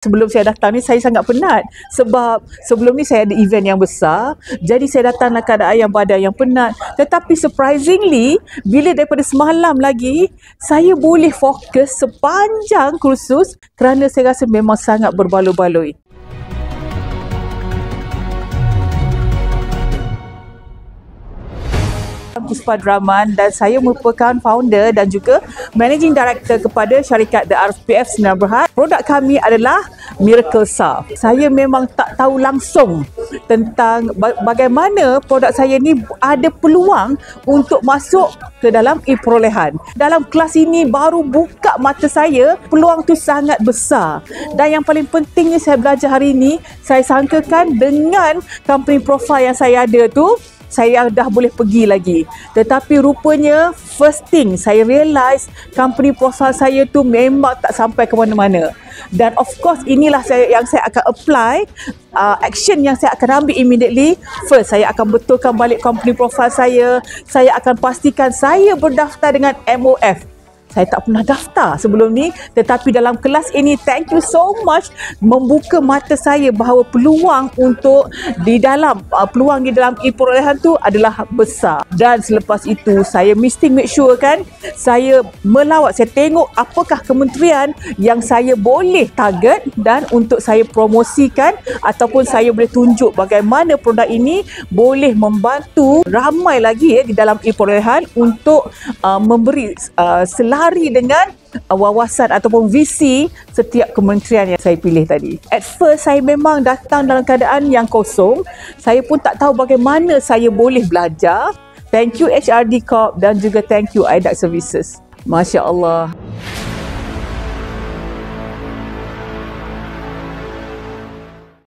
Sebelum saya datang ni, saya sangat penat. Sebab sebelum ni saya ada event yang besar. Jadi saya datang dalam keadaan yang badan yang penat. Tetapi surprisingly, bila daripada semalam lagi, saya boleh fokus sepanjang kursus kerana saya rasa memang sangat berbaloi-baloi. Puspa Draman dan saya merupakan founder dan juga managing director kepada syarikat The RPF Sinar Berhad. Produk kami adalah Miracle Salve. Saya memang tak tahu langsung tentang bagaimana produk saya ni ada peluang untuk masuk ke dalam e-perolehan. Dalam kelas ini baru buka mata saya, peluang tu sangat besar. Dan yang paling pentingnya saya belajar hari ini, saya sangkakan dengan company profile yang saya ada tu, saya dah boleh pergi lagi. Tetapi rupanya first thing saya realise company profile saya tu memang tak sampai ke mana-mana. Dan of course inilah yang saya akan apply, action yang saya akan ambil immediately. First, saya akan betulkan balik company profile saya. Saya akan pastikan saya berdaftar dengan MOF. Saya tak pernah daftar sebelum ni, tetapi dalam kelas ini, thank you so much, membuka mata saya bahawa peluang untuk peluang di dalam e-perolehan tu adalah besar. Dan selepas itu, saya mesti make sure kan, saya melawat, saya tengok apakah kementerian yang saya boleh target dan untuk saya promosikan ataupun saya boleh tunjuk bagaimana produk ini boleh membantu ramai lagi di dalam e-perolehan untuk memberi selari dengan wawasan ataupun visi setiap kementerian yang saya pilih tadi. At first, saya memang datang dalam keadaan yang kosong. Saya pun tak tahu bagaimana saya boleh belajar. Thank you HRD Corp dan juga thank you IDAC Services. Masya Allah.